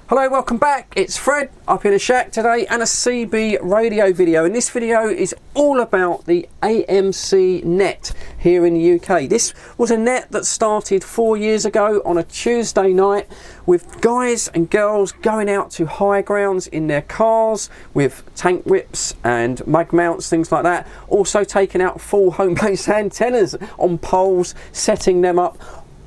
Hello, welcome back. It's Fred up in a shack today and a CB radio video. And this video is all about the AMC net here in the UK. This was a net that started 4 years ago on a Tuesday night with guys and girls going out to high grounds in their cars with tank whips and mag mounts, things like that. Also taking out full home-based antennas on poles, setting them up.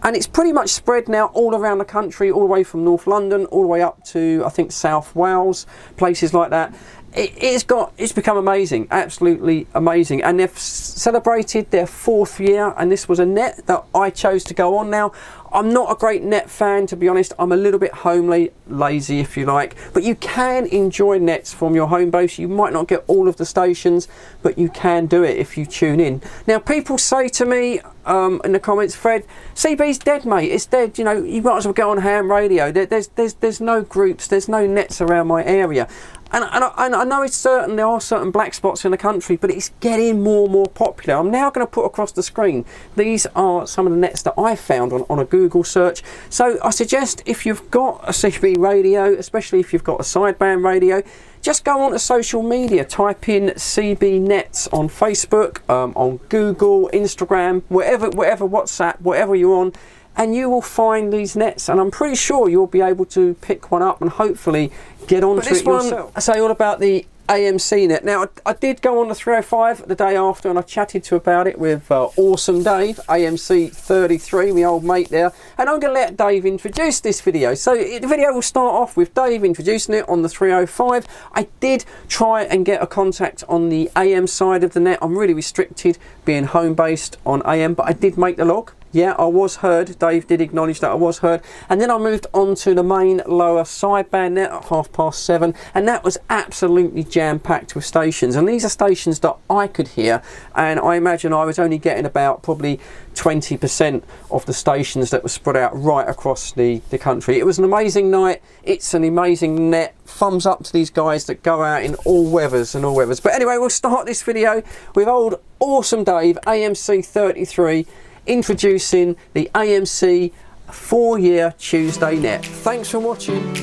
And it's pretty much spread now all around the country, all the way from North London, all the way up to, I think, South Wales, places like that. It's become amazing, absolutely amazing. And they've celebrated their 4th year, and this was a net that I chose to go on. Now, I'm not a great net fan, to be honest. I'm a little bit homely, lazy if you like, but you can enjoy nets from your home base. You might not get all of the stations, but you can do it if you tune in. Now, people say to me in the comments, Fred, CB's dead, mate. It's dead. You know, you might as well go on ham radio. There's no groups, there's no nets around my area. And I know there are certain black spots in the country, but it's getting more and more popular. I'm now going to put across the screen, these are some of the nets that I found on a Google search. So I suggest if you've got a CB radio, especially if you've got a sideband radio, just go on to social media, type in CB nets on Facebook, on Google, Instagram, whatever, WhatsApp, whatever you're on, and you will find these nets, and I'm pretty sure you'll be able to pick one up and hopefully get onto it yourself. I say all about the AMC net. Now, I did go on the 305 the day after, and I chatted about it with Awesome Dave, AMC 33, my old mate there, and I'm going to let Dave introduce this video. So the video will start off with Dave introducing it on the 305. I did try and get a contact on the AM side of the net. I'm really restricted being home based on AM, but I did make the log. Yeah, I was heard. Dave did acknowledge that I was heard. And then I moved on to the main lower sideband net at 7:30, and that was absolutely jam-packed with stations. And these are stations that I could hear, and I imagine I was only getting about probably 20% of the stations that were spread out right across the country. It was an amazing night. It's an amazing net. Thumbs up to these guys that go out in all weathers and all weathers. But anyway, we'll start this video with old Awesome Dave, AMC 33, introducing the AMC 4-year Tuesday net. Thanks for watching.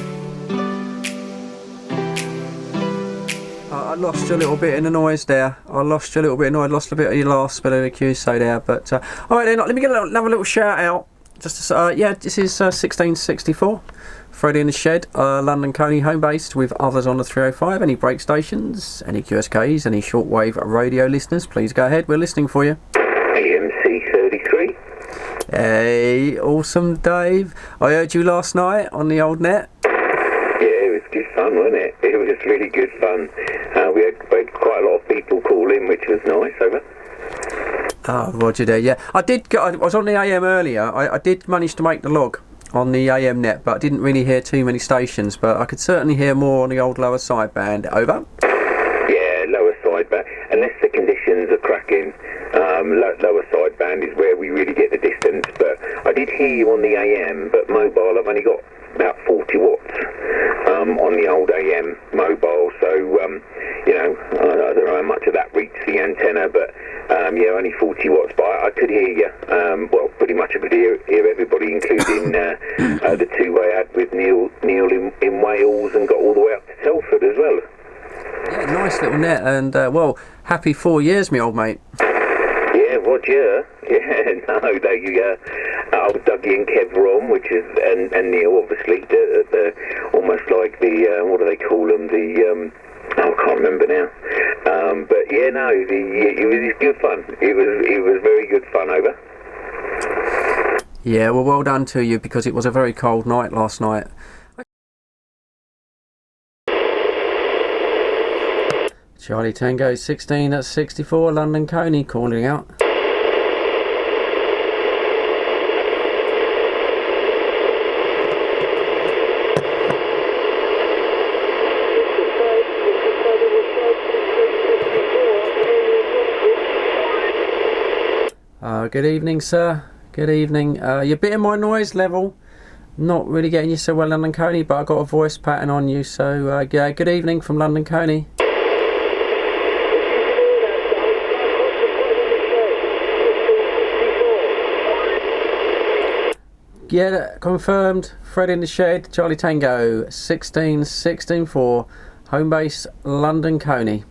I lost you a little bit in the noise there. I lost a bit of your last bit of the QSO there. But alright then, let me get another little shout out. Just to, yeah, this is 1664. Freddie in the Shed, London Coney home based with others on the 305. Any break stations, any QSKs, any shortwave radio listeners, please go ahead. We're listening for you. AMC 33. Hey, Awesome Dave. I heard you last night on the old net. Yeah, it was good fun, wasn't it? It was really good fun. We had quite a lot of people call in, which was nice. Over. Oh, roger there. Yeah, I was on the AM earlier. I did manage to make the log on the AM net, but I didn't really hear too many stations. But I could certainly hear more on the old lower sideband. Over. Yeah, lower sideband. Unless the conditions are cracking, lower sideband is where we really get the distance. But I did hear you on the AM, but mobile I've only got about 40 watts on the old AM mobile. So you know, I don't know how much of that reached the antenna, but yeah, only 40 watts. But I could hear you. Well, pretty much I could hear everybody, including the two-way I had with Neil in Wales, and got all the way up to Telford as well. Yeah, nice little net, and well, happy 4 years, me old mate. Yeah, Roger. Yeah, no, they old Dougie and Kev were on, which is and Neil, obviously, the almost like the what do they call them? The I can't remember now. But yeah, no, it was good fun. It was very good fun. Over. Yeah, well done to you, because it was a very cold night last night. Charlie Tango 16 at 64, London Coney calling out. Good evening, sir. Good evening. You're a bit in my noise level. Not really getting you so well, London Coney, but I got a voice pattern on you. So yeah, good evening from London Coney. Yeah, confirmed. Fred in the shed. Charlie Tango 16-16-4. Home base London Coney.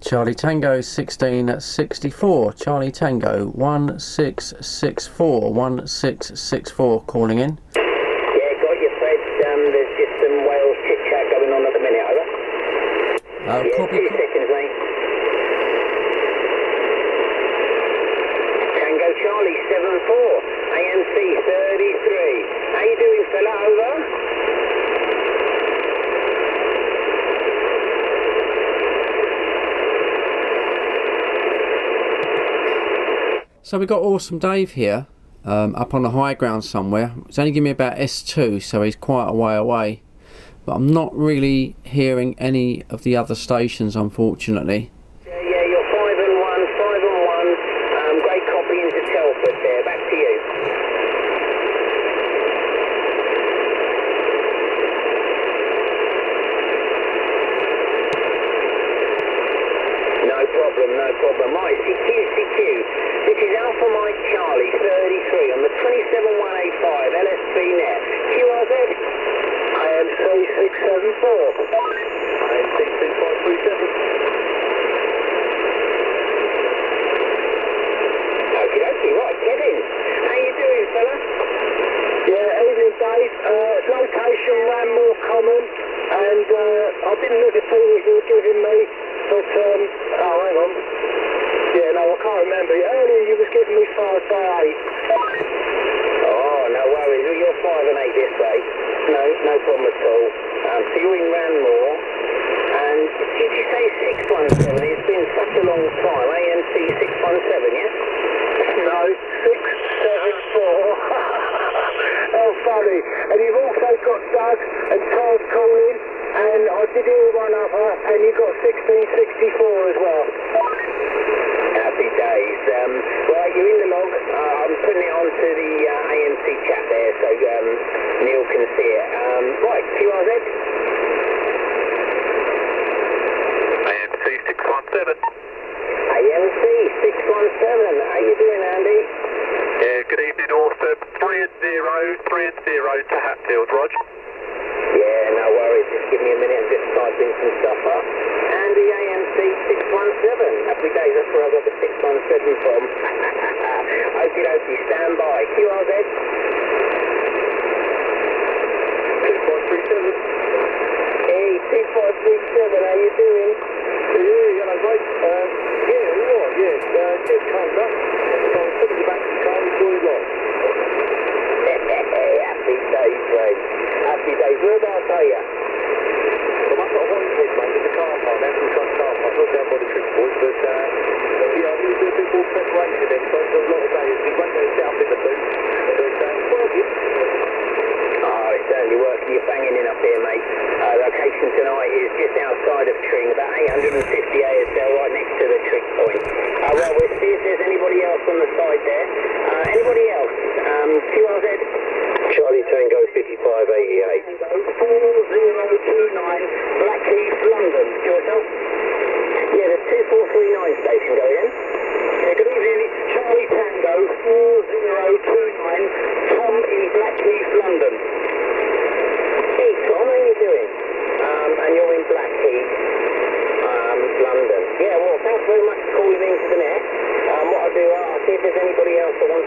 Charlie Tango 16-64. Charlie Tango 1664 calling in. Yeah, got you, Fred. There's just some Wales chit chat going on at the minute, over. Copy. 2 seconds, mate. Tango Charlie 74. AMC 33. How you doing, fella? Over. So we got Awesome Dave here, up on the high ground somewhere. It's only giving me about S2, so he's quite a way away. But I'm not really hearing any of the other stations, unfortunately. Yeah, you're 5 and 1. Great copy into Telford there. Back to you. No problem. Right, CQ. This is Alpha Mike Charlie 33 on the 27185 LSB net. QRZ. AMC 674. AMC 6537. Okie dokie, right, Kevin. How you doing, fella? Yeah, evening, Dave. Location Ranmore Common, and I didn't look at the thing that you were giving me, but, oh, hang on. Yeah, no, I can't remember. Earlier you was giving me 5 by 8. Oh, no worries. You're 5 and 8 this way. No problem at all. So you're in Ranmore, and did you say 617? It's been such a long time. AMC 617, yeah? No, 674. How funny. And you've also got Doug and Todd calling, and I did hear one other, and you got 1664 as well. Happy days. Right, you're in the log. I'm putting it onto the AMC chat there, so Neil can see it. Right, QRZ. AMC 617. AMC 617. How you doing, Andy? Yeah, good evening, Orford. 3 and 0 to Hatfield, Rog. Yeah, no worries. Just give me a minute and just typing some stuff up. Andy, AMC 617. Happy days, that's where I got the 617 from. Okie dokie, stand by. QRZ. 2537. Hey, 2537, how you doing? Yeah, hello, mate. Just comes up. So I'm putting you back to the car and join you on. Happy days, mate. Happy days. Whereabouts are you? I'm up at Wandsworth, mate, in the car park, down to the front car park, not down by the trick boys, but yeah, I need to do a bit more preparation then, so I've got a lot of days. We won't go set up in the booth, but it's working. Oh, it's certainly working. You're banging in up here, mate. Location tonight is just outside of Tring, about 850 ASL, right next to the trick point. Well, we'll see if there's anybody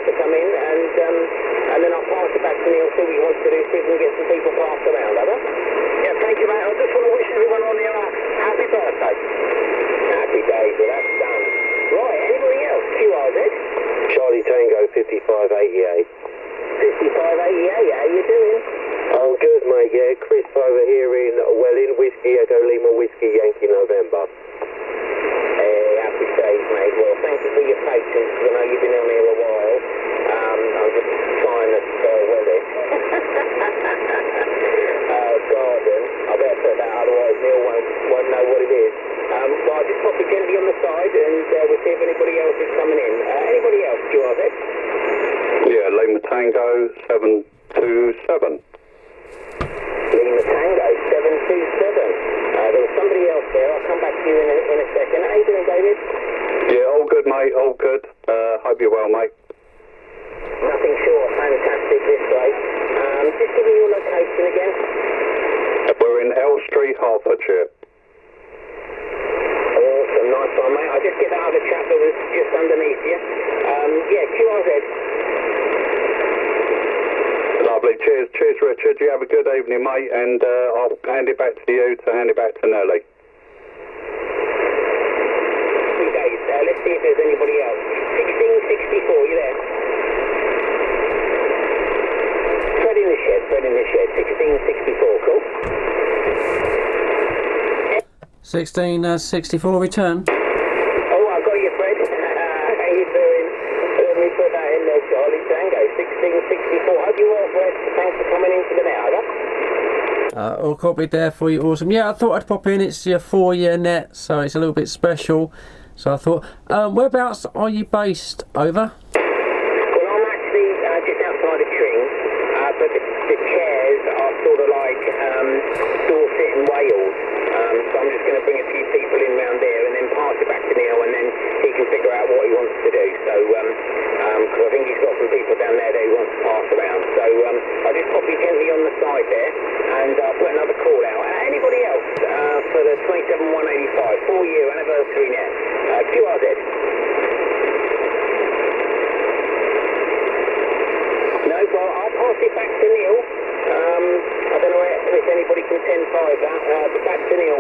to come in, and then I'll pass it back to Neil, see what he wants to do, see if we can get some people passed around, over. Yeah, thank you, mate. I just want to wish everyone on the air happy birthday. Happy days, well, that's done. Right, anybody else? QRZ? Charlie Tango 5588. 5588, how you doing? I'm good, mate, yeah. Chris over here in Welling, Whiskey Echo Lima, Whiskey Yankee November. Happy days, mate. Well, thank you for your patience, because I know you've been on here a while. I'm just trying to well it. Garden. I better put that, otherwise Neil won't know what it is. So I'll just pop it gently on the side, and we'll see if anybody else is coming in. Anybody else, QRZ? Yeah, Lima Tango 727. Lima Tango 727. There was somebody else there. I'll come back to you in a second. How you doing, David? Yeah, all good, mate, all good. Hope you're well, mate. Nothing short of fantastic this way. Just give me your location again. We're in Elstree, Hertfordshire. Awesome, nice one, mate. I'll just get that other chap that was just underneath you. Yeah, QRZ. Lovely. Cheers, Richard. You have a good evening, mate, and I'll hand it back to you to hand it back to Nelly. Days. Let's see if there's anybody else. 1664, you there? Fred in the shed, 1664, cool. 1664 return. Oh, I got you, Fred. How you doing? Let me put that in there, Charlie Tango, 1664. Hope you're well, Fred. Thanks for coming into the net, over. All copied there for you, awesome. Yeah, I thought I'd pop in. It's your 4-year net, so it's a little bit special. So I thought, whereabouts are you based? Over? Well, I'm actually just outside of Tring, but the chairs are sort of like Dorset and Wales. So I'm just going to bring a few people in round there and then pass it back to Neil, and then he can figure out what he wants to do. So, because I think he's got some people down there that he wants to pass around. So I'll just pop you gently on the side there, and I'll put another call out. Anybody else for the 27185 4-year anniversary net? QRZ. No, well, I'll pass it back to Neil. I don't know if anybody can 10-5 that, but back to Neil.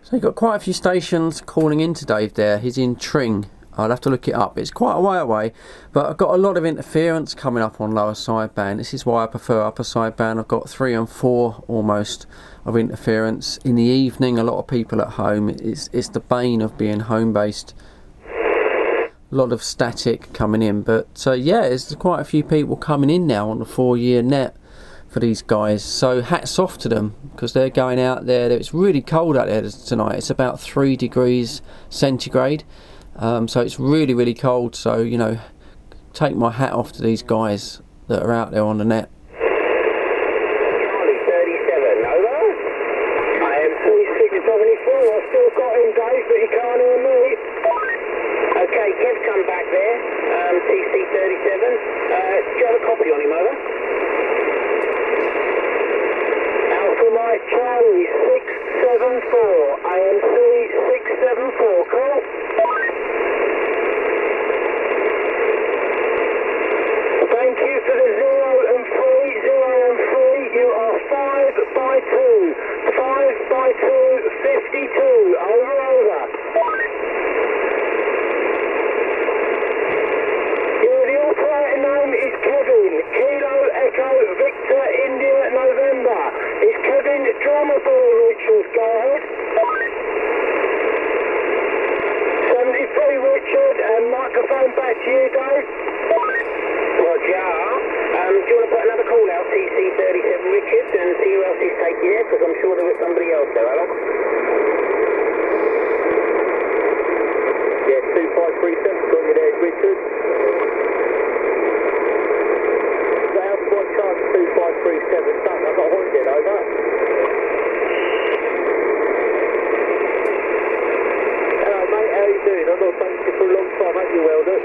So you've got quite a few stations calling into Dave there. He's in Tring. I'll have to look it up. It's quite a way away, but I've got a lot of interference coming up on lower sideband. This is why I prefer upper sideband. I've got 3 and 4 almost of interference. In the evening, a lot of people at home, it's the bane of being home-based. A lot of static coming in, but yeah, there's quite a few people coming in now on the 4-year net for these guys, so hats off to them, because they're going out there. It's really cold out there tonight. It's about 3 degrees centigrade, so it's really, really cold. So, you know, take my hat off to these guys that are out there on the net. Charlie 37, over. AMC 674, I've still got him, Dave, but he can't hear me. Okay, Kev's come back there, TC 37. Do you have a copy on him, over? Alpha Mike Charlie 674, AMC 674, cool. Thank you for the 0 and 3, 0 and 3, you are 5 by 2, 5 by 2, 52, over. The operator name is Kevin, Kilo Echo Victor India November. Is Kevin drummer boy, Richard? Go ahead. 73 Richard, and microphone back to you, Dave. Roger. Do you want to put another call out, TC 37 Richard, and see who else is taking there? Because I'm sure there was somebody else there, Ella. Yeah, 2537, got you there, Richard. South One Charge 2537, done. I've got a holiday, over. Hello, mate, how you doing? I've not spoken to you for a long time, haven't you, Welder?